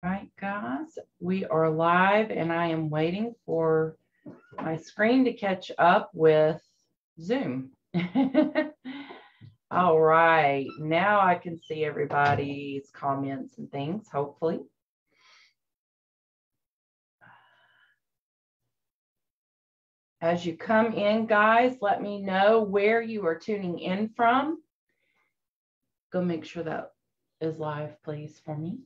Right, guys, we are live and I am waiting for my screen to catch up with Zoom. All right, now I can see everybody's comments and things, hopefully. As you come in, guys, let me know where you are tuning in from. Go make sure that is live, please, for me.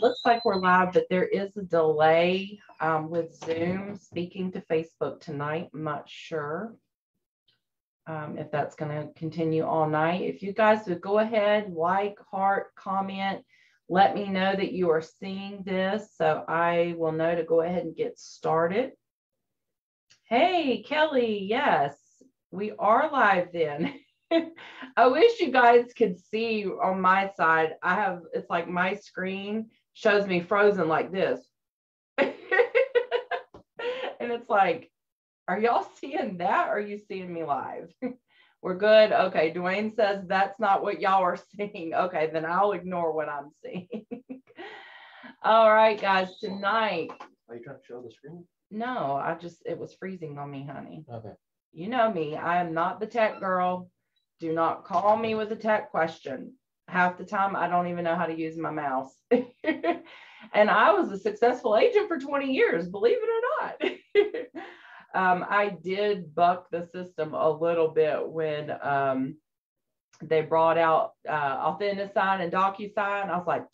Looks like we're live, but there is a delay with Zoom speaking to Facebook tonight. I'm not sure if that's going to continue all night. If you guys would go ahead, like, heart, comment, let me know that you are seeing this so I will know to go ahead and get started. Hey, Kelly, yes, we are live then. I wish you guys could see on my side. It's like my screen shows me frozen like this. And it's like, are y'all seeing that? Or are you seeing me live? We're good. Okay. Dwayne says that's not what y'all are seeing. Okay. Then I'll ignore what I'm seeing. All right, guys, tonight. Are you trying to show the screen? No, it was freezing on me, honey. Okay. You know me. I am not the tech girl. Do not call me with a tech question. Half the time, I don't even know how to use my mouse. And I was a successful agent for 20 years, believe it or not. I did buck the system a little bit when they brought out AuthentiSign and DocuSign. I was like,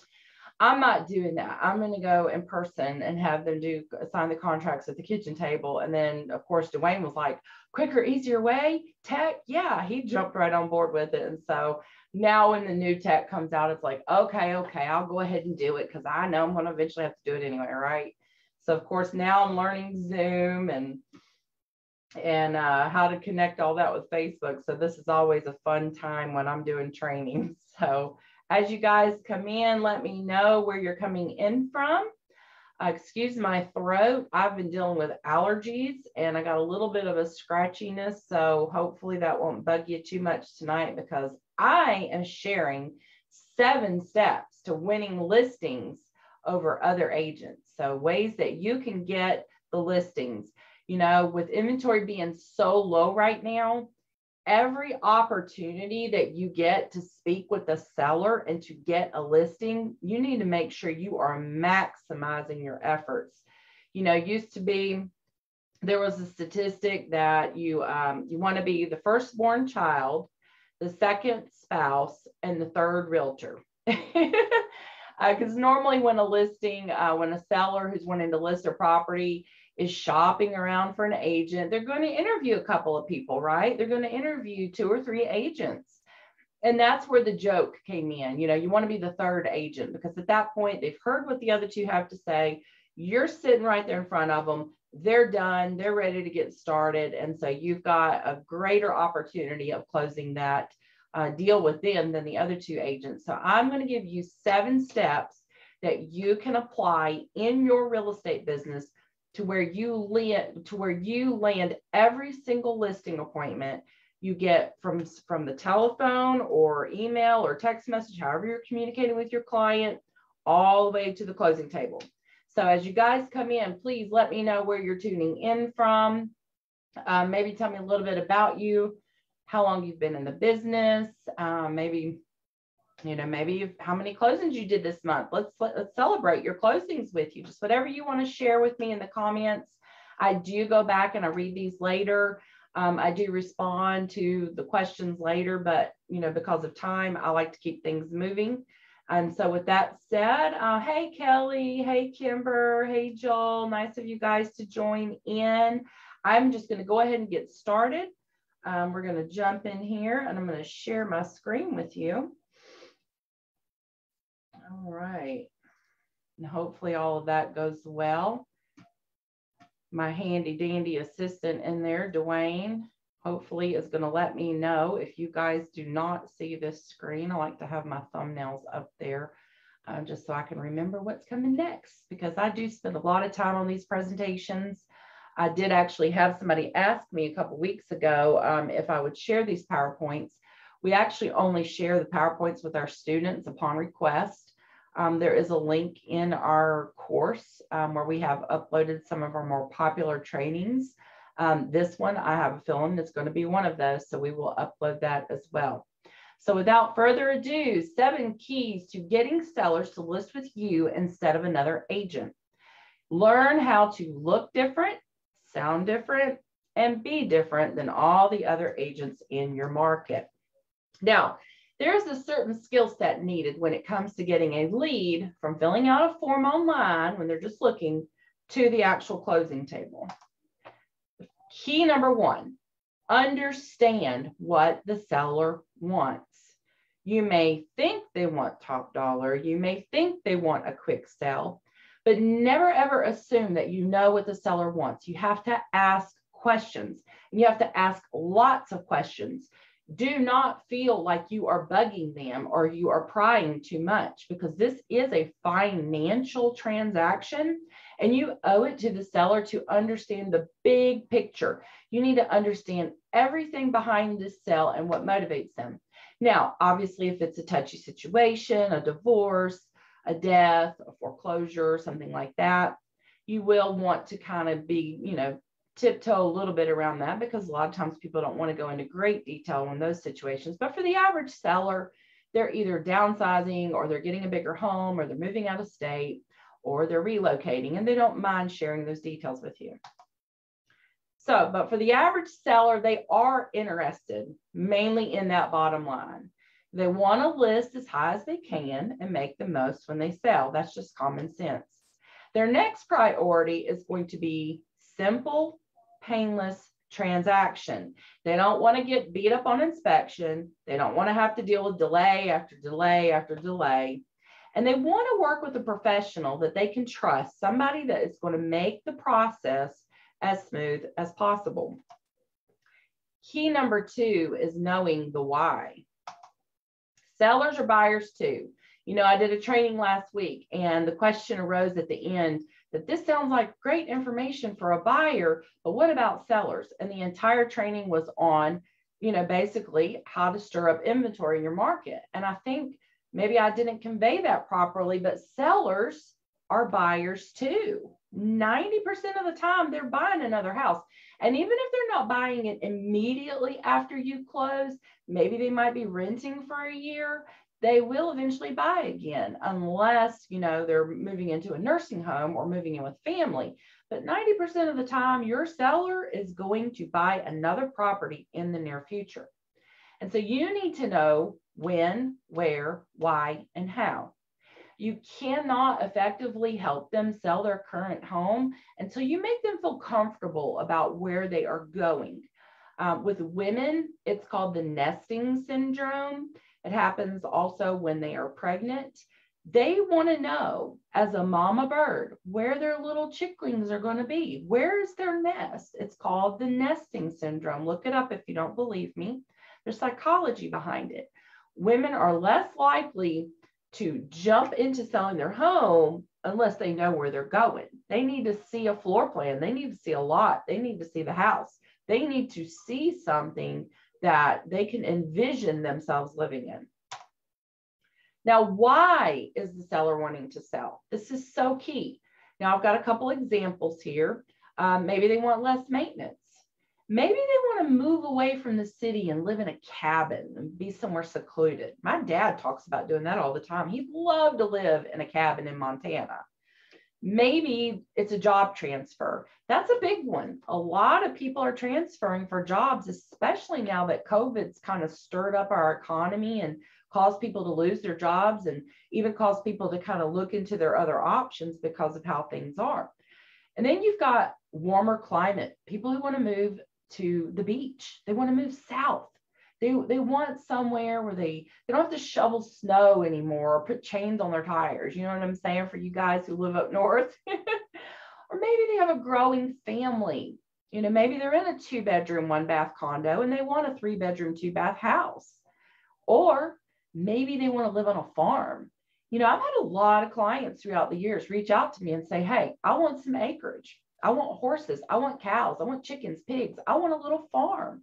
I'm not doing that. I'm going to go in person and have them sign the contracts at the kitchen table. And then, of course, Dwayne was like, quicker, easier way, tech. Yeah, he jumped right on board with it. And so now when the new tech comes out, it's like, okay, I'll go ahead and do it because I know I'm going to eventually have to do it anyway, right? So, of course, now I'm learning Zoom and how to connect all that with Facebook. So this is always a fun time when I'm doing training. So as you guys come in, let me know where you're coming in from. Excuse my throat. I've been dealing with allergies and I got a little bit of a scratchiness. So hopefully that won't bug you too much tonight because I am sharing 7 steps to winning listings over other agents. So ways that you can get the listings. You know, with inventory being so low right now, every opportunity that you get to speak with the seller and to get a listing, you need to make sure you are maximizing your efforts. You know, used to be, there was a statistic that you want to be the firstborn child, the second spouse, and the third realtor. Because normally when a listing, when a seller who's wanting to list their property is shopping around for an agent, they're going to interview a couple of people, right? They're going to interview 2 or 3 agents. And that's where the joke came in. You know, you want to be the third agent because at that point, they've heard what the other 2 have to say. You're sitting right there in front of them. They're done. They're ready to get started. And so you've got a greater opportunity of closing that deal with them than the other 2 agents. So I'm going to give you 7 steps that you can apply in your real estate business to where you land every single listing appointment you get from the telephone or email or text message, however you're communicating with your client, all the way to the closing table. So as you guys come in, please let me know where you're tuning in from. Maybe tell me a little bit about you, how long you've been in the business, maybe how many closings you did this month. Let's celebrate your closings with you. Just whatever you want to share with me in the comments. I do go back and I read these later. I do respond to the questions later, but because of time, I like to keep things moving. And so with that said, hey, Kelly, hey, Kimber, hey, Joel, nice of you guys to join in. I'm just going to go ahead and get started. We're going to jump in here and I'm going to share my screen with you. All right, and hopefully all of that goes well. My handy dandy assistant in there, Dwayne, hopefully is going to let me know if you guys do not see this screen. I like to have my thumbnails up there just so I can remember what's coming next because I do spend a lot of time on these presentations. I did actually have somebody ask me a couple weeks ago if I would share these PowerPoints. We actually only share the PowerPoints with our students upon request. There is a link in our course where we have uploaded some of our more popular trainings. This one, I have a feeling it's going to be one of those, so we will upload that as well. So without further ado, 7 keys to getting sellers to list with you instead of another agent. Learn how to look different, sound different, and be different than all the other agents in your market. Now, there's a certain skill set needed when it comes to getting a lead from filling out a form online when they're just looking to the actual closing table. Key number 1, understand what the seller wants. You may think they want top dollar. You may think they want a quick sell, but never ever assume that you know what the seller wants. You have to ask questions, and you have to ask lots of questions. Do not feel like you are bugging them or you are prying too much, because this is a financial transaction and you owe it to the seller to understand the big picture. You need to understand everything behind this sale and what motivates them. Now, obviously, if it's a touchy situation, a divorce, a death, a foreclosure, something like that, you will want to kind of be, tiptoe a little bit around that, because a lot of times people don't want to go into great detail on those situations. But for the average seller, they're either downsizing, or they're getting a bigger home, or they're moving out of state, or they're relocating, and they don't mind sharing those details with you. So, but for the average seller, they are interested mainly in that bottom line. They want to list as high as they can and make the most when they sell. That's just common sense. Their next priority is going to be simple, painless transaction. They don't want to get beat up on inspection. They don't want to have to deal with delay after delay after delay. And they want to work with a professional that they can trust, somebody that is going to make the process as smooth as possible. Key number 2 is knowing the why. Sellers are buyers too. I did a training last week, and the question arose at the end that this sounds like great information for a buyer, but what about sellers? And the entire training was on, basically how to stir up inventory in your market. And I think maybe I didn't convey that properly, but sellers are buyers too. 90% of the time they're buying another house. And even if they're not buying it immediately after you close, maybe they might be renting for a year, they will eventually buy again, unless, they're moving into a nursing home or moving in with family. But 90% of the time, your seller is going to buy another property in the near future. And so you need to know when, where, why, and how. You cannot effectively help them sell their current home until you make them feel comfortable about where they are going. With women, it's called the nesting syndrome. It happens also when they are pregnant. They want to know, as a mama bird, where their little chicklings are going to be. Where is their nest? It's called the nesting syndrome. Look it up if you don't believe me. There's psychology behind it. Women are less likely to jump into selling their home unless they know where they're going. They need to see a floor plan. They need to see a lot. They need to see the house. They need to see something that they can envision themselves living in. Now, why is the seller wanting to sell? This is so key. Now, I've got a couple examples here. Maybe they want less maintenance. Maybe they want to move away from the city and live in a cabin and be somewhere secluded. My dad talks about doing that all the time. He'd love to live in a cabin in Montana. Maybe it's a job transfer. That's a big one. A lot of people are transferring for jobs, especially now that COVID's kind of stirred up our economy and caused people to lose their jobs, and even caused people to kind of look into their other options because of how things are. And then you've got warmer climate, people who want to move to the beach. They want to move south. They want somewhere where they don't have to shovel snow anymore or put chains on their tires. You know what I'm saying, for you guys who live up north? Or maybe they have a growing family. Maybe they're in a 2-bedroom, 1-bath condo and they want a 3-bedroom, 2-bath house. Or maybe they want to live on a farm. I've had a lot of clients throughout the years reach out to me and say, hey, I want some acreage. I want horses. I want cows. I want chickens, pigs. I want a little farm.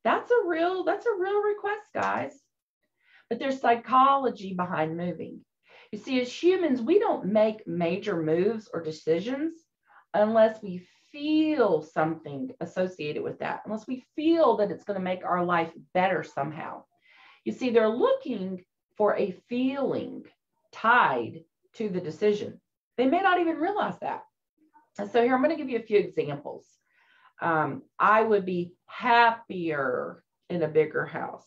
That's a real request, guys. But there's psychology behind moving. You see, as humans, we don't make major moves or decisions unless we feel something associated with that, unless we feel that it's going to make our life better somehow. You see, they're looking for a feeling tied to the decision. They may not even realize that. And so here, I'm going to give you a few examples. I would be happier in a bigger house.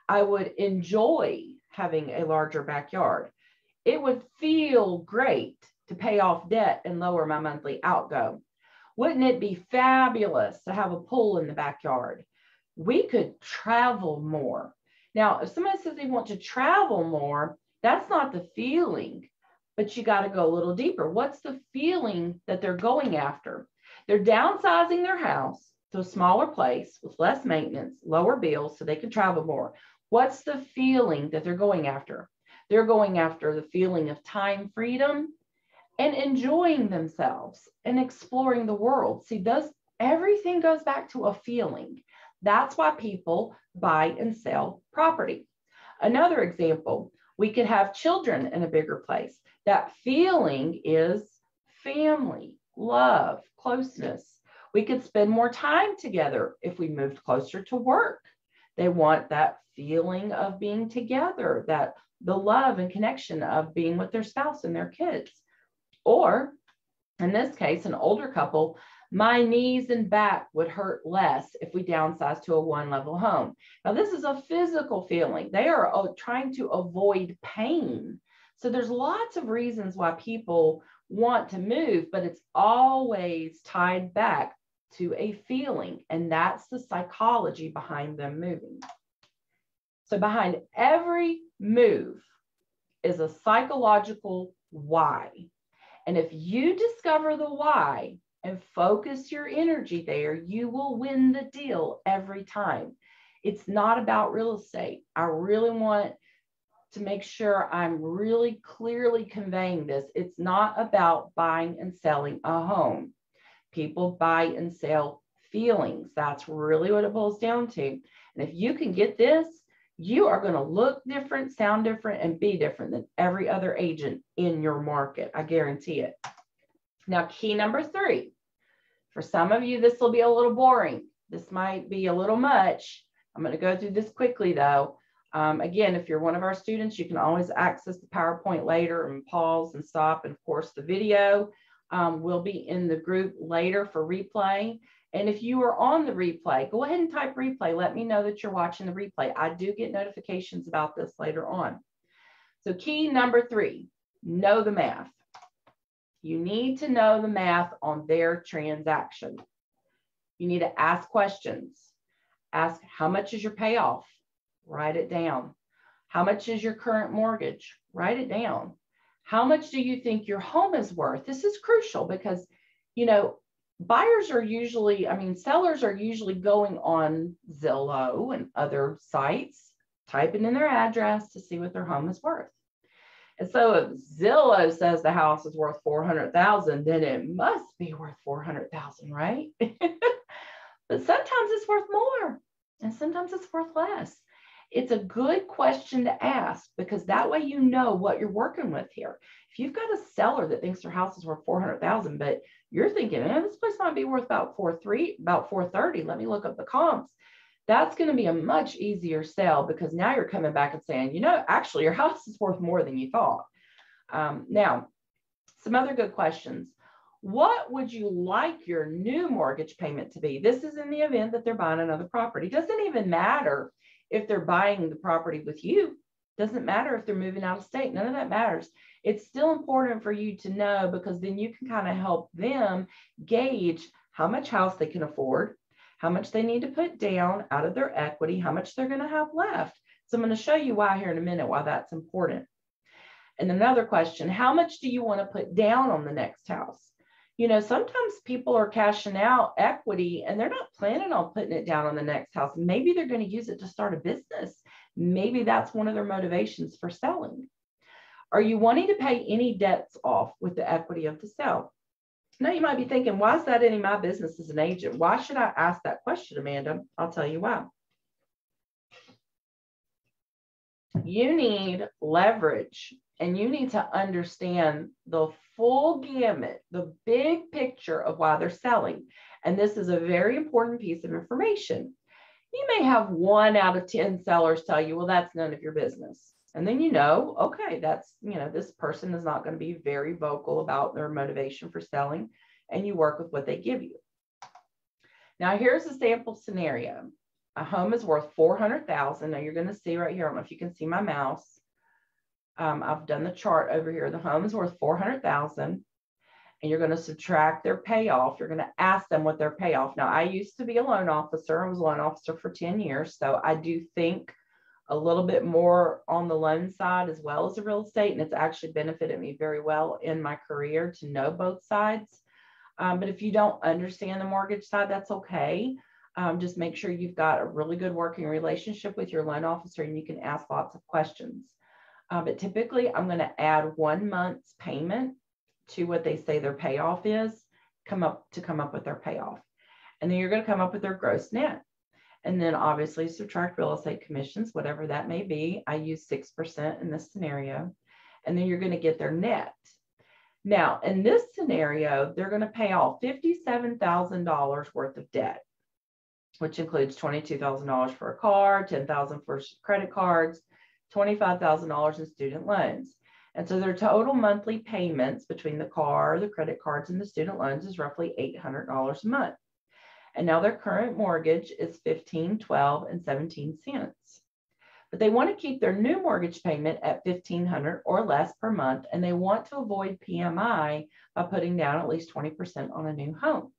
I would enjoy having a larger backyard. It would feel great to pay off debt and lower my monthly outgo. Wouldn't it be fabulous to have a pool in the backyard? We could travel more. Now, if somebody says they want to travel more, that's not the feeling, but you got to go a little deeper. What's the feeling that they're going after? They're downsizing their house to a smaller place with less maintenance, lower bills, so they can travel more. What's the feeling that they're going after? They're going after the feeling of time freedom and enjoying themselves and exploring the world. See, everything goes back to a feeling. That's why people buy and sell property. Another example, we could have children in a bigger place. That feeling is family, love, closeness. We could spend more time together if we moved closer to work. They want that feeling of being together, that the love and connection of being with their spouse and their kids. Or in this case, an older couple, my knees and back would hurt less if we downsize to a one-level home. Now, this is a physical feeling. They are trying to avoid pain. So there's lots of reasons why people want to move, but it's always tied back to a feeling, and that's the psychology behind them moving. So behind every move is a psychological why. And if you discover the why and focus your energy there, you will win the deal every time. It's not about real estate. I really want to make sure I'm really clearly conveying this. It's not about buying and selling a home. People buy and sell feelings. That's really what it boils down to. And if you can get this, you are going to look different, sound different, and be different than every other agent in your market. I guarantee it. Now, key number 3. For some of you, this will be a little boring. This might be a little much. I'm going to go through this quickly, though. Again, if you're one of our students, you can always access the PowerPoint later and pause and stop. And of course, the video will be in the group later for replay. And if you are on the replay, go ahead and type replay. Let me know that you're watching the replay. I do get notifications about this later on. So key number 3, know the math. You need to know the math on their transaction. You need to ask questions. Ask, how much is your payoff? Write it down. How much is your current mortgage? Write it down. How much do you think your home is worth? This is crucial because, you know, buyers are usually, sellers are usually going on Zillow and other sites, typing in their address to see what their home is worth. And so if Zillow says the house is worth $400,000, then it must be worth $400,000, right? But sometimes it's worth more and sometimes it's worth less. It's a good question to ask because that way you know what you're working with here. If you've got a seller that thinks their house is worth $400,000, but you're thinking, this place might be worth about $430. Let me look up the comps. That's going to be a much easier sell because now you're coming back and saying, actually your house is worth more than you thought. Now, some other good questions. What would you like your new mortgage payment to be? This is in the event that they're buying another property. It doesn't even matter if they're buying the property with you. Doesn't matter if they're moving out of state. None of that matters. It's still important for you to know because then you can kind of help them gauge how much house they can afford, how much they need to put down out of their equity, how much they're going to have left. So I'm going to show you why here in a minute, why that's important. And another question, how much do you want to put down on the next house? Sometimes people are cashing out equity and they're not planning on putting it down on the next house. Maybe they're going to use it to start a business. Maybe that's one of their motivations for selling. Are you wanting to pay any debts off with the equity of the sale? Now you might be thinking, why is that any of my business as an agent? Why should I ask that question, Amanda? I'll tell you why. You need leverage and you need to understand the full gamut, the big picture of why they're selling. And this is a very important piece of information. You may have 1 out of 10 sellers tell you, well, that's none of your business. And then okay, that's, this person is not going to be very vocal about their motivation for selling, and you work with what they give you. Now, here's a sample scenario. A home is worth $400,000. Now, you're going to see right here, I don't know if you can see my mouse. I've done the chart over here. The home is worth $400,000, and you're going to subtract their payoff. You're going to ask them what their payoff. Now, I used to be a loan officer. I was a loan officer for 10 years. So I do think a little bit more on the loan side as well as the real estate. And it's actually benefited me very well in my career to know both sides. But if you don't understand the mortgage side, that's okay. Just make sure you've got a really good working relationship with your loan officer, and you can ask lots of questions. But typically, I'm going to add 1 month's payment to what they say their payoff is, come up with their payoff. And then you're going to come up with their gross net. And then obviously subtract real estate commissions, whatever that may be. I use 6% in this scenario. And then you're going to get their net. Now, in this scenario, they're going to pay off $57,000 worth of debt, which includes $22,000 for a car, $10,000 for credit cards, $25,000 in student loans. And so their total monthly payments between the car, the credit cards, and the student loans is roughly $800 a month. And now their current mortgage is $15, $12, and 17 cents. But they want to keep their new mortgage payment at $1,500 or less per month, and they want to avoid PMI by putting down at least 20% on a new home.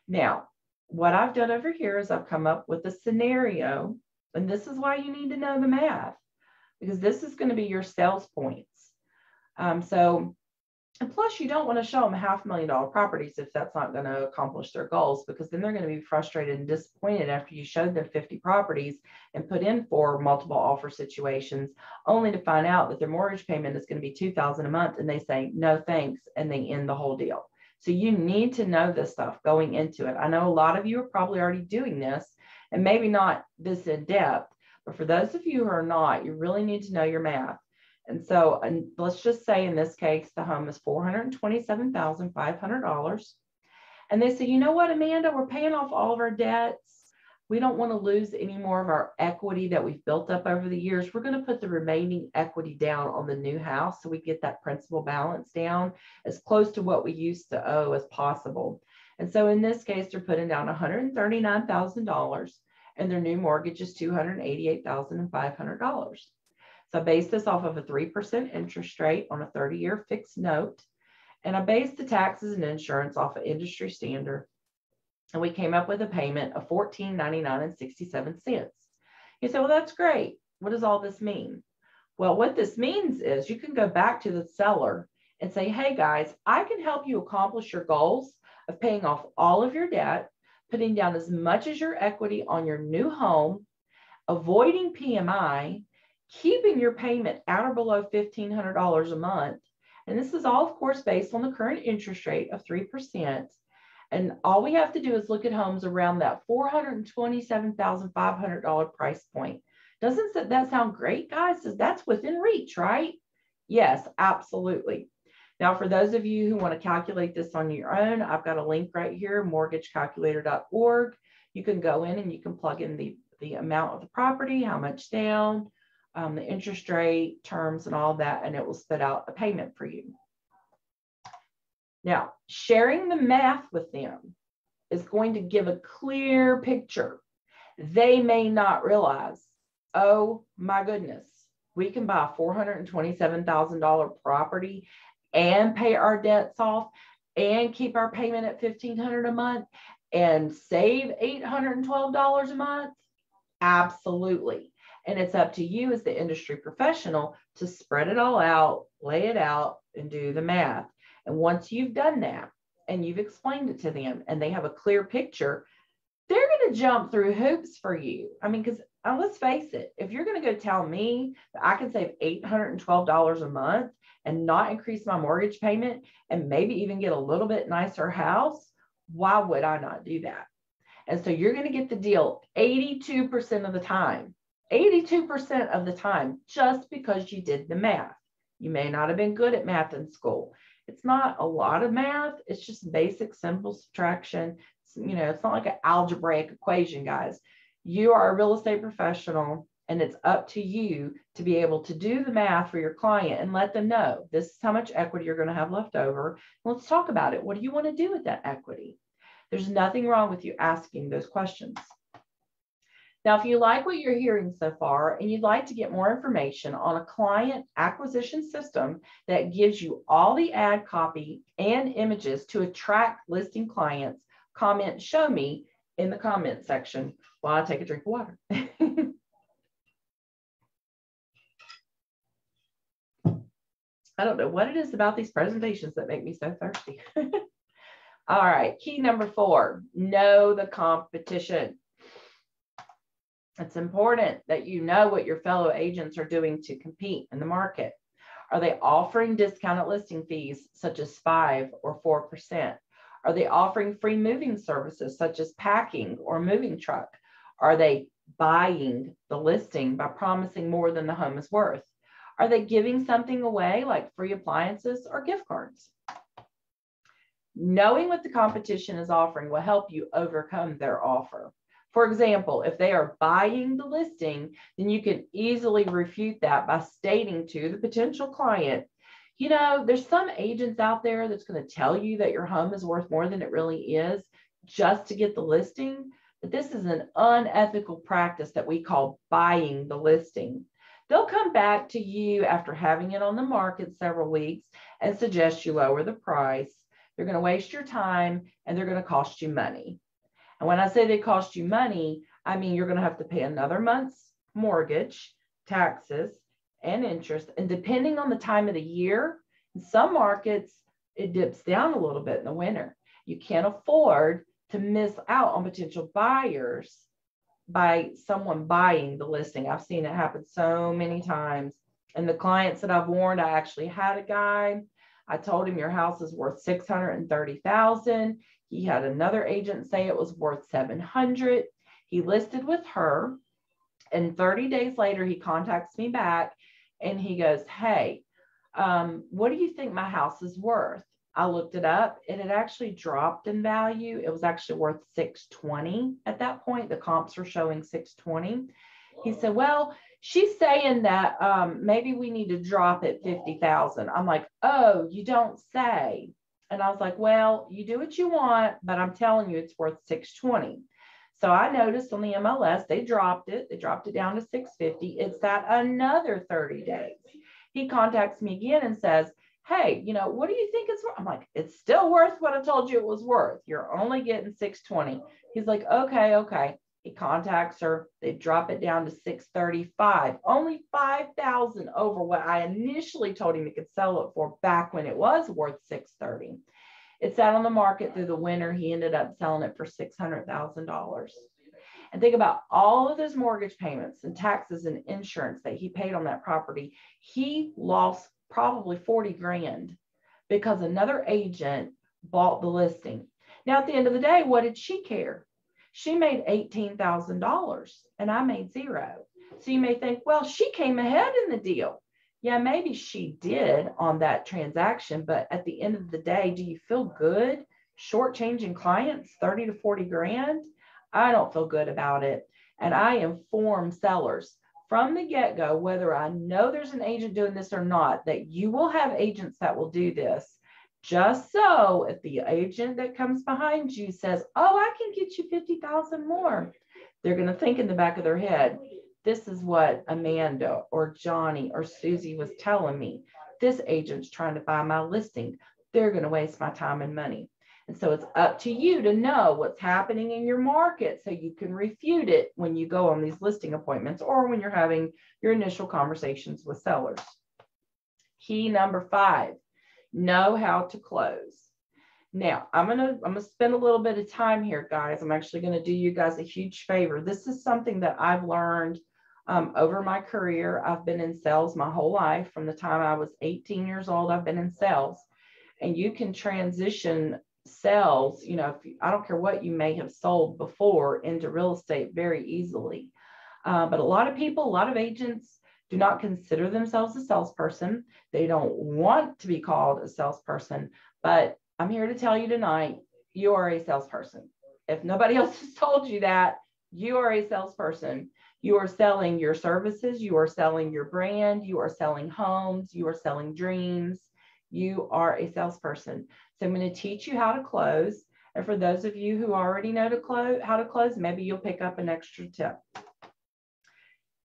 Now, what I've done over here is I've come up with a scenario, and this is why you need to know the math, because this is going to be your sales points. And plus, you don't want to show them $500,000 properties if that's not going to accomplish their goals, because then they're going to be frustrated and disappointed after you showed them 50 properties and put in 4 multiple offer situations, only to find out that their mortgage payment is going to be $2,000 a month, and they say no thanks, and they end the whole deal. So you need to know this stuff going into it. I know a lot of you are probably already doing this, and maybe not this in depth, but for those of you who are not, you really need to know your math. And so let's just say in this case, the home is $427,500. And they say, you know what, Amanda, we're paying off all of our debts. We don't want to lose any more of our equity that we've built up over the years. We're going to put the remaining equity down on the new house so we get that principal balance down as close to what we used to owe as possible. And so in this case, they're putting down $139,000, and their new mortgage is $288,500. So I base this off of a 3% interest rate on a 30-year fixed note. And I based the taxes and insurance off of industry standard. And we came up with a payment of $14.9967. You say, well, that's great. What does all this mean? Well, what this means is you can go back to the seller and say, hey, guys, I can help you accomplish your goals of paying off all of your debt, putting down as much as your equity on your new home, avoiding PMI, keeping your payment at or below $1,500 a month. And this is all, of course, based on the current interest rate of 3%. And all we have to do is look at homes around that $427,500 price point. Doesn't that sound great, guys? That's within reach, right? Yes, absolutely. Now, for those of you who want to calculate this on your own, I've got a link right here, mortgagecalculator.org. You can go in and you can plug in the amount of the property, how much down, the interest rate, terms, and all that, and it will spit out a payment for you. Now, sharing the math with them is going to give a clear picture. They may not realize, oh my goodness, we can buy a $427,000 property and pay our debts off and keep our payment at $1,500 a month and save $812 a month. Absolutely. And it's up to you as the industry professional to spread it all out, lay it out, and do the math. And once you've done that and you've explained it to them and they have a clear picture, they're going to jump through hoops for you. I mean, because let's face it, if you're going to go tell me that I can save $812 a month and not increase my mortgage payment and maybe even get a little bit nicer house, why would I not do that? And so you're going to get the deal 82% of the time. 82% of the time, just because you did the math. You may not have been good at math in school. It's not a lot of math. It's just basic, simple subtraction. It's not like an algebraic equation, guys. You are a real estate professional, and it's up to you to be able to do the math for your client and let them know this is how much equity you're going to have left over. Let's talk about it. What do you want to do with that equity? There's nothing wrong with you asking those questions. Now, if you like what you're hearing so far and you'd like to get more information on a client acquisition system that gives you all the ad copy and images to attract listing clients, comment "show me" in the comment section while I take a drink of water. I don't know what it is about these presentations that make me so thirsty. All right, key number 4, know the competition. It's important that you know what your fellow agents are doing to compete in the market. Are they offering discounted listing fees such as 5 or 4%? Are they offering free moving services such as packing or moving truck? Are they buying the listing by promising more than the home is worth? Are they giving something away like free appliances or gift cards? Knowing what the competition is offering will help you overcome their offer. For example, if they are buying the listing, then you can easily refute that by stating to the potential client, there's some agents out there that's going to tell you that your home is worth more than it really is just to get the listing. But this is an unethical practice that we call buying the listing. They'll come back to you after having it on the market several weeks and suggest you lower the price. They're going to waste your time and they're going to cost you money. And when I say they cost you money, I mean you're going to have to pay another month's mortgage, taxes, and interest. And depending on the time of the year, in some markets, it dips down a little bit in the winter. You can't afford to miss out on potential buyers by someone buying the listing. I've seen it happen so many times. And the clients that I've warned, I actually had a guy. I told him your house is worth $630,000. He had another agent say it was worth $700,000. He listed with her, and 30 days later, he contacts me back and he goes, "Hey, what do you think my house is worth?" I looked it up. It had actually dropped in value. It was actually worth $620 at that point. The comps were showing $620. He said, "Well, she's saying that maybe we need to drop it $50,000. I'm like, "Oh, you don't say." And I was like, "Well, you do what you want, but I'm telling you it's worth $620. So I noticed on the MLS, they dropped it. They dropped it down to $650. It sat another 30 days. He contacts me again and says, "Hey, what do you think it's worth?" I'm like, "It's still worth what I told you it was worth. You're only getting $620. He's like, okay. He contacts her. They drop it down to $635, only $5,000 over what I initially told him he could sell it for back when it was worth $630. It sat on the market through the winter. He ended up selling it for $600,000. And think about all of those mortgage payments and taxes and insurance that he paid on that property. He lost probably 40 grand because another agent bought the listing. Now, at the end of the day, what did she care? She made $18,000 and I made $0. So you may think, well, she came ahead in the deal. Yeah, maybe she did on that transaction, but at the end of the day, do you feel good shortchanging clients 30 to 40 grand? I don't feel good about it. And I inform sellers from the get-go, whether I know there's an agent doing this or not, that you will have agents that will do this. Just so if the agent that comes behind you says, "Oh, I can get you 50,000 more," they're going to think in the back of their head, "This is what Amanda or Johnny or Susie was telling me. This agent's trying to buy my listing. They're going to waste my time and money." And so it's up to you to know what's happening in your market so you can refute it when you go on these listing appointments or when you're having your initial conversations with sellers. Key number 5. Know how to close. Now, I'm gonna spend a little bit of time here, guys. I'm actually going to do you guys a huge favor. This is something that I've learned over my career. I've been in sales my whole life. From the time I was 18 years old, I've been in sales. And you can transition sales, I don't care what you may have sold before, into real estate very easily. But a lot of people, a lot of agents do not consider themselves a salesperson. They don't want to be called a salesperson, but I'm here to tell you tonight, you are a salesperson. If nobody else has told you that, you are a salesperson. You are selling your services. You are selling your brand. You are selling homes. You are selling dreams. You are a salesperson. So I'm going to teach you how to close. And for those of you who already know how to close, maybe you'll pick up an extra tip.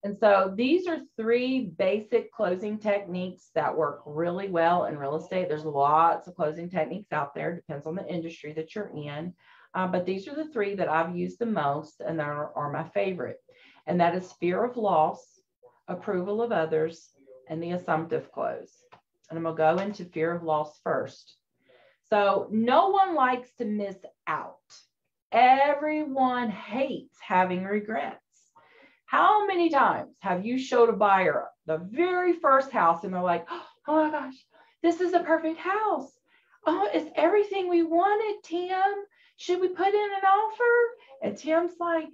And so these are 3 basic closing techniques that work really well in real estate. There's lots of closing techniques out there. Depends on the industry that you're in. But these are the 3 that I've used the most and are my favorite. And that is fear of loss, approval of others, and the assumptive close. And I'm going to go into fear of loss first. So no one likes to miss out. Everyone hates having regrets. How many times have you showed a buyer the very first house and they're like, oh my gosh, this is a perfect house. Oh, it's everything we wanted, Tim. Should we put in an offer? And Tim's like,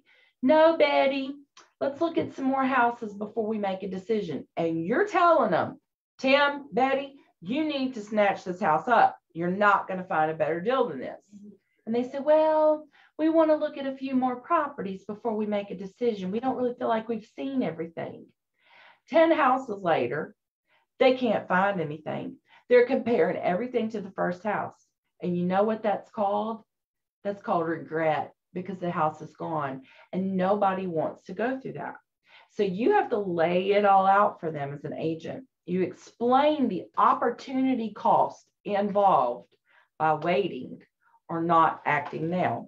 no, Betty, let's look at some more houses before we make a decision. And you're telling them, Tim, Betty, you need to snatch this house up. You're not going to find a better deal than this. And they said, well, we want to look at a few more properties before we make a decision. We don't really feel like we've seen everything. 10 houses later, they can't find anything. They're comparing everything to the first house. And you know what that's called? That's called regret, because the house is gone and nobody wants to go through that. So you have to lay it all out for them as an agent. You explain the opportunity cost involved by waiting or not acting now.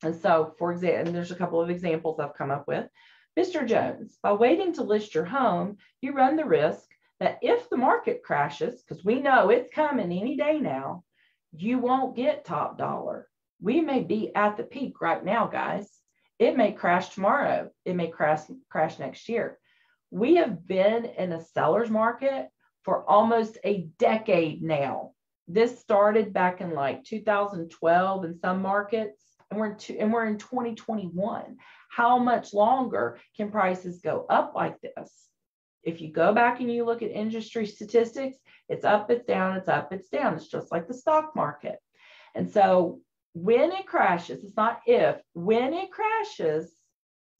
And so, for example, and there's a couple of examples I've come up with. Mr. Jones, by waiting to list your home, you run the risk that if the market crashes, because we know it's coming any day now, you won't get top dollar. We may be at the peak right now, guys. It may crash tomorrow. It may crash next year. We have been in a seller's market for almost a decade now. This started back in like 2012 in some markets, and we're in 2021. How much longer can prices go up like this? If you go back and you look at industry statistics, it's up, it's down, it's up, it's down. It's just like the stock market. And so when it crashes, it's not if, when it crashes,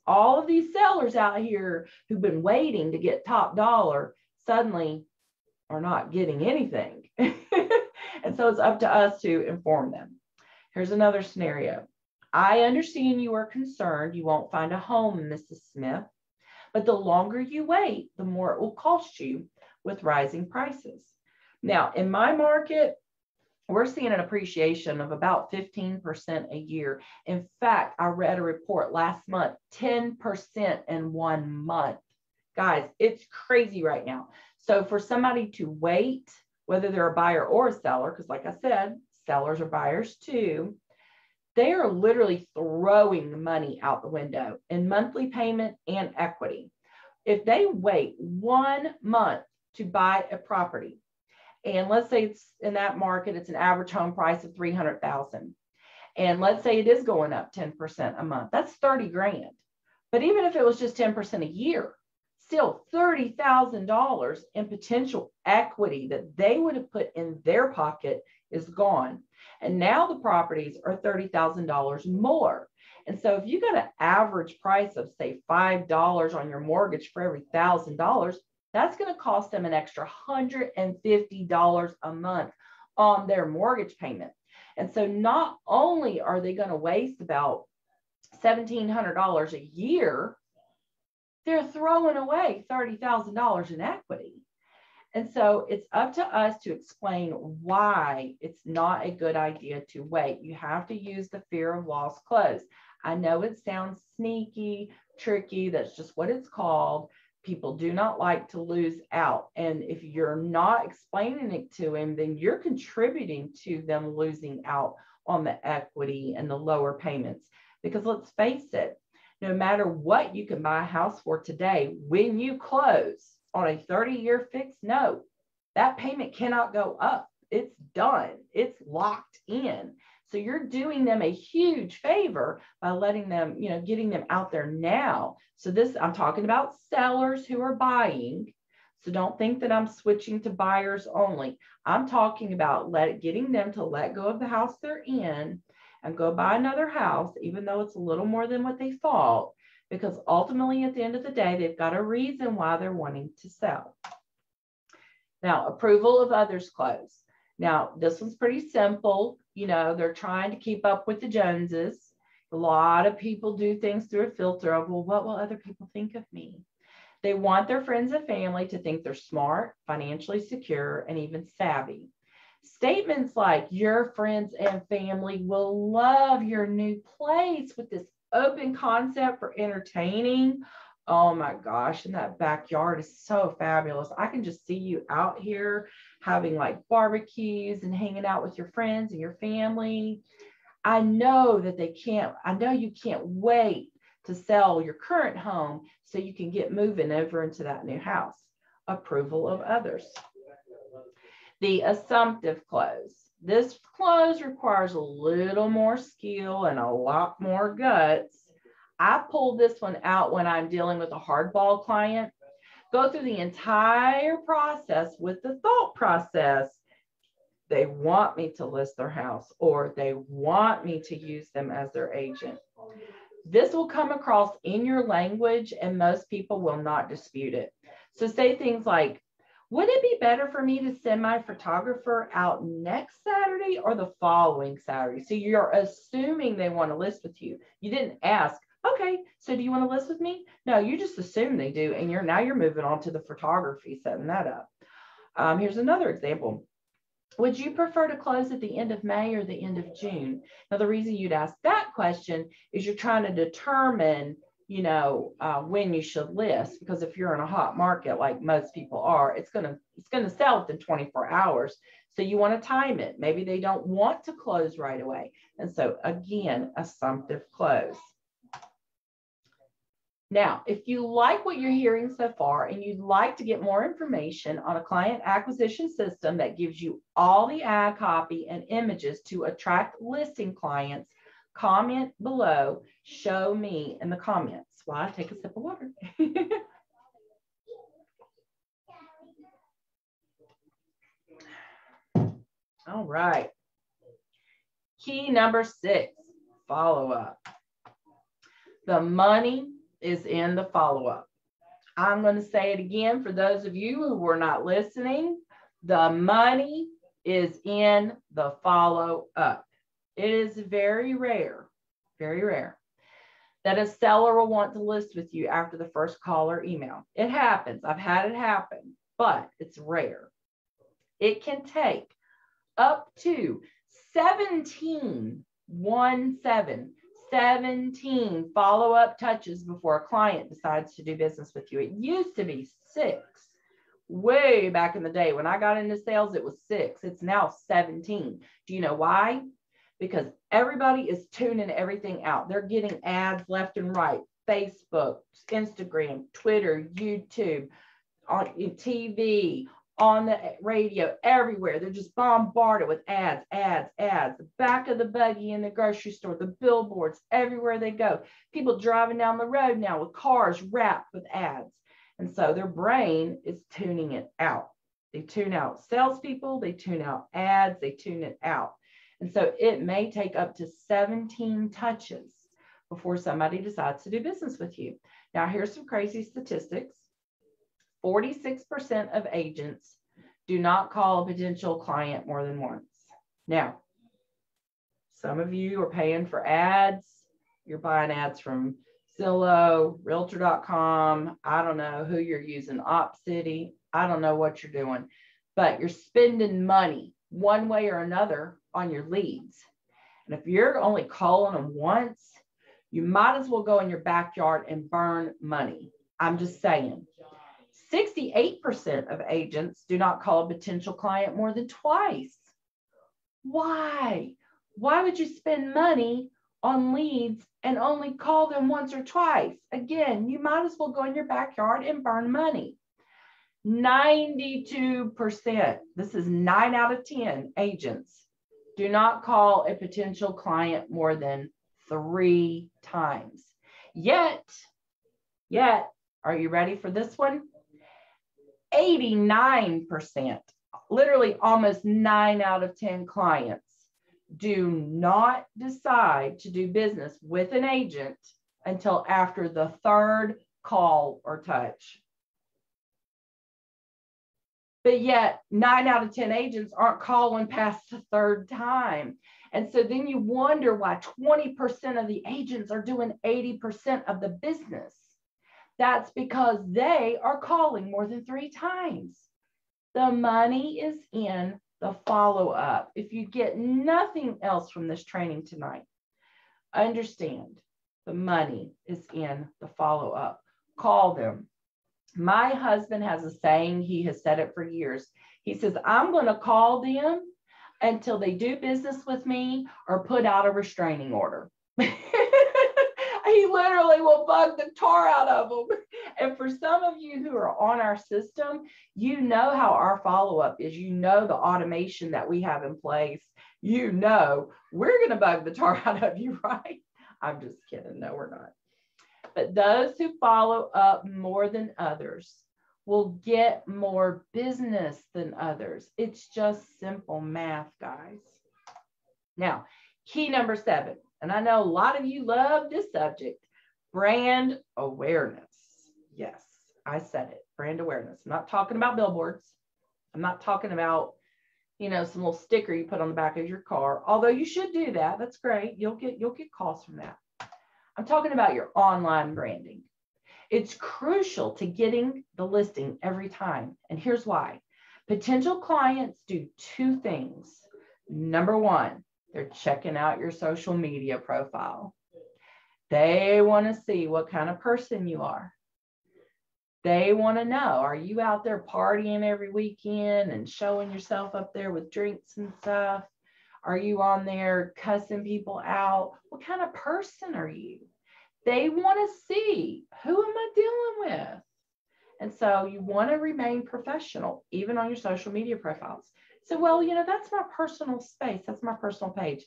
all of these sellers out here who've been waiting to get top dollar suddenly are not getting anything. And so it's up to us to inform them. Here's another scenario. I understand you are concerned you won't find a home, Mrs. Smith, but the longer you wait, the more it will cost you with rising prices. Now, in my market, we're seeing an appreciation of about 15% a year. In fact, I read a report last month, 10% in 1 month. Guys, it's crazy right now. So for somebody to wait, whether they're a buyer or a seller, because like I said, sellers are buyers too, they are literally throwing money out the window in monthly payment and equity. If they wait 1 month to buy a property, and let's say it's in that market, it's an average home price of $300,000. And let's say it is going up 10% a month, that's 30 grand. But even if it was just 10% a year, still $30,000 in potential equity that they would have put in their pocket is gone. And now the properties are $30,000 more. And so if you got an average price of say $5 on your mortgage for every $1,000, that's going to cost them an extra $150 a month on their mortgage payment. And so not only are they going to waste about $1,700 a year, they're throwing away $30,000 in equity. And so it's up to us to explain why it's not a good idea to wait. You have to use the fear of loss close. I know it sounds sneaky, tricky. That's just what it's called. People do not like to lose out. And if you're not explaining it to them, then you're contributing to them losing out on the equity and the lower payments. Because let's face it, no matter what you can buy a house for today, when you close on a 30-year fixed note, that payment cannot go up. It's done. It's locked in. So you're doing them a huge favor by letting them, getting them out there now. So this, I'm talking about sellers who are buying. So don't think that I'm switching to buyers only. I'm talking about getting them to let go of the house they're in and go buy another house, even though it's a little more than what they thought, because ultimately at the end of the day, they've got a reason why they're wanting to sell. Now, approval of others close. Now, this one's pretty simple. They're trying to keep up with the Joneses. A lot of people do things through a filter of, well, what will other people think of me? They want their friends and family to think they're smart, financially secure, and even savvy. Statements like your friends and family will love your new place with this open concept for entertaining. Oh my gosh, and that backyard is so fabulous. I can just see you out here having like barbecues and hanging out with your friends and your family. I know you can't wait to sell your current home so you can get moving over into that new house. Approval of others. The assumptive close. This close requires a little more skill and a lot more guts. I pull this one out when I'm dealing with a hardball client. Go through the entire process with the thought process. They want me to list their house, or they want me to use them as their agent. This will come across in your language and most people will not dispute it. So say things like, would it be better for me to send my photographer out next Saturday or the following Saturday? So you're assuming they want to list with you. You didn't ask, okay, so do you want to list with me? No, you just assume they do. And now you're moving on to the photography, setting that up. Here's another example. Would you prefer to close at the end of May or the end of June? Now, the reason you'd ask that question is you're trying to determine, when you should list, because if you're in a hot market like most people are, it's gonna sell within 24 hours. So you want to time it. Maybe they don't want to close right away. And so again, assumptive close. Now, if you like what you're hearing so far and you'd like to get more information on a client acquisition system that gives you all the ad copy and images to attract listing clients, comment below, show me in the comments while I take a sip of water. All right. Key number 6, follow-up. The money is in the follow-up. I'm going to say it again for those of you who were not listening. The money is in the follow-up. It is very rare that a seller will want to list with you after the first call or email. It happens. I've had it happen, but it's rare. It can take up to 17 follow-up touches before a client decides to do business with you. It used to be 6. Way back in the day when I got into sales, it was 6. It's now 17. Do you know why? Because everybody is tuning everything out. They're getting ads left and right. Facebook, Instagram, Twitter, YouTube, on TV, on the radio, everywhere. They're just bombarded with ads. The back of the buggy in the grocery store, the billboards, everywhere they go. People driving down the road now with cars wrapped with ads. And so their brain is tuning it out. They tune out salespeople, they tune out ads, they tune it out. And so it may take up to 17 touches before somebody decides to do business with you. Now, here's some crazy statistics. 46% of agents do not call a potential client more than once. Now, some of you are paying for ads. You're buying ads from Zillow, Realtor.com. I don't know who you're using, OpCity. I don't know what you're doing, but you're spending money one way or another on your leads. And if you're only calling them once, you might as well go in your backyard and burn money. I'm just saying. 68% of agents do not call a potential client more than twice. Why? Why would you spend money on leads and only call them once or twice? Again, you might as well go in your backyard and burn money. 92%, this is 9 out of 10 agents, Do not call a potential client more than 3 times. Yet, are you ready for this one? 89%, literally almost 9 out of 10 clients do not decide to do business with an agent until after the 3rd call or touch. But yet 9 out of 10 agents aren't calling past the 3rd time. And so then you wonder why 20% of the agents are doing 80% of the business. That's because they are calling more than 3 times. The money is in the follow-up. If you get nothing else from this training tonight, understand the money is in the follow-up. Call them. My husband has a saying, he has said it for years. He says, I'm going to call them until they do business with me or put out a restraining order. He literally will bug the tar out of them. And for some of you who are on our system, you know how our follow-up is. You know the automation that we have in place. You know we're going to bug the tar out of you, right? I'm just kidding. No, we're not. But those who follow up more than others will get more business than others. It's just simple math, guys. Now, key number 7, and I know a lot of you love this subject, brand awareness. Yes, I said it, brand awareness. I'm not talking about billboards. I'm not talking about, you know, some little sticker you put on the back of your car, although you should do that. That's great. You'll get calls from that. I'm talking about your online branding. It's crucial to getting the listing every time. And here's why. Potential clients do 2 things. Number 1, they're checking out your social media profile. They want to see what kind of person you are. They want to know, are you out there partying every weekend and showing yourself up there with drinks and stuff? Are you on there cussing people out? What kind of person are you? They want to see, who am I dealing with? And so you want to remain professional, even on your social media profiles. So, well, you know, that's my personal space. That's my personal page.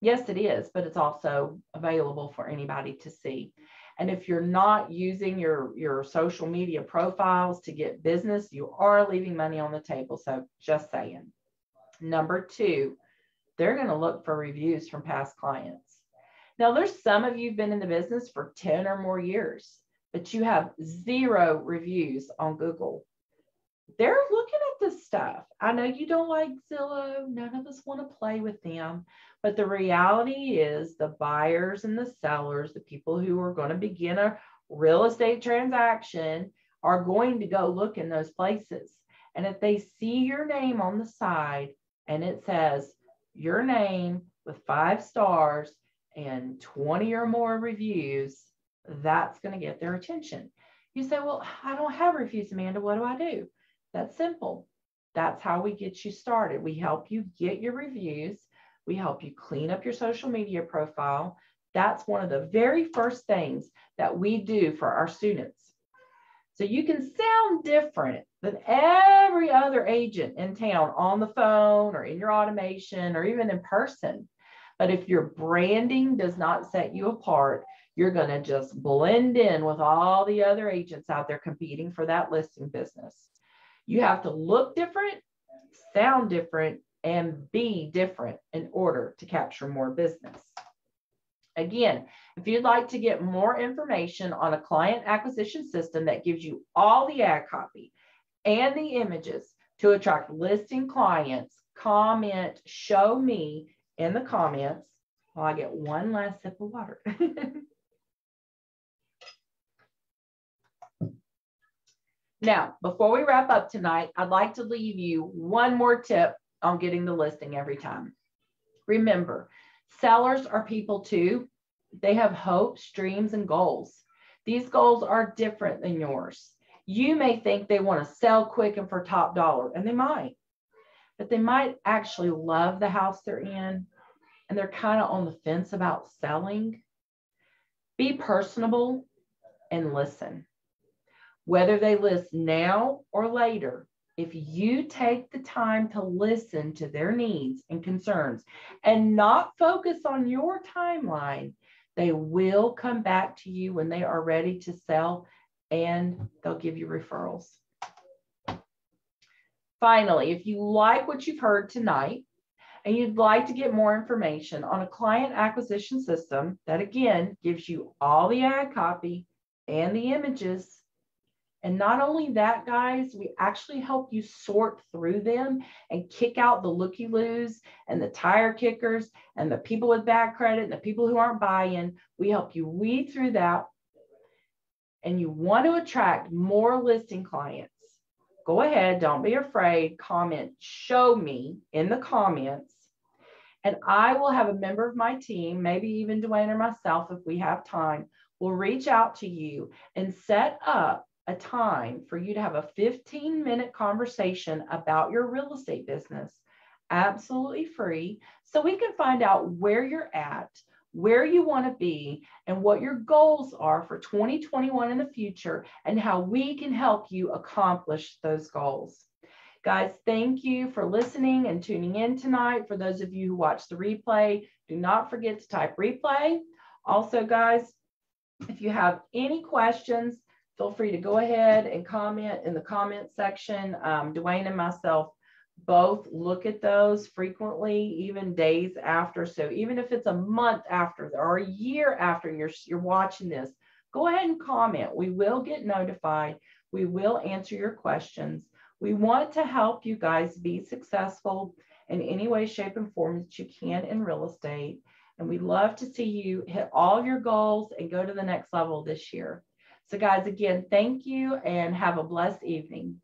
Yes, it is, but it's also available for anybody to see. And if you're not using your social media profiles to get business, you are leaving money on the table. So just saying. Number 2, they're going to look for reviews from past clients. Now, there's some of you who've been in the business for 10 or more years, but you have 0 reviews on Google. They're looking at this stuff. I know you don't like Zillow. None of us want to play with them. But the reality is the buyers and the sellers, the people who are going to begin a real estate transaction, are going to go look in those places. And if they see your name on the side and it says your name with 5 stars and 20 or more reviews, that's going to get their attention. You say, well, I don't have reviews, Amanda. What do I do? That's simple. That's how we get you started. We help you get your reviews. We help you clean up your social media profile. That's one of the very first things that we do for our students. So you can sound different than every other agent in town on the phone or in your automation or even in person. But if your branding does not set you apart, you're going to just blend in with all the other agents out there competing for that listing business. You have to look different, sound different, and be different in order to capture more business. Again, if you'd like to get more information on a client acquisition system that gives you all the ad copy and the images to attract listing clients, comment, show me in the comments while I get one last sip of water. Now, before we wrap up tonight, I'd like to leave you one more tip on getting the listing every time. Remember, sellers are people too. They have hopes, dreams, and goals. These goals are different than yours. You may think they want to sell quick and for top dollar, and they might, but they might actually love the house they're in, and they're kind of on the fence about selling. Be personable and listen. Whether they list now or later, if you take the time to listen to their needs and concerns and not focus on your timeline, they will come back to you when they are ready to sell, and they'll give you referrals. Finally, if you like what you've heard tonight and you'd like to get more information on a client acquisition system that, again, gives you all the ad copy and the images, and not only that, guys, we actually help you sort through them and kick out the looky-loos and the tire kickers and the people with bad credit and the people who aren't buying. We help you weed through that. And you want to attract more listing clients. Go ahead, don't be afraid, comment, show me in the comments. And I will have a member of my team, maybe even Dwayne or myself, if we have time, will reach out to you and set up a time for you to have a 15-minute conversation about your real estate business, absolutely free, so we can find out where you're at, where you want to be, and what your goals are for 2021 in the future, and how we can help you accomplish those goals. Guys, thank you for listening and tuning in tonight. For those of you who watch the replay, do not forget to type replay. Also, guys, if you have any questions, feel free to go ahead and comment in the comment section. Dwayne and myself both look at those frequently, even days after. So even if it's a month after or a year after you're watching this, go ahead and comment. We will get notified. We will answer your questions. We want to help you guys be successful in any way, shape, and form that you can in real estate. And we'd love to see you hit all of your goals and go to the next level this year. So guys, again, thank you and have a blessed evening.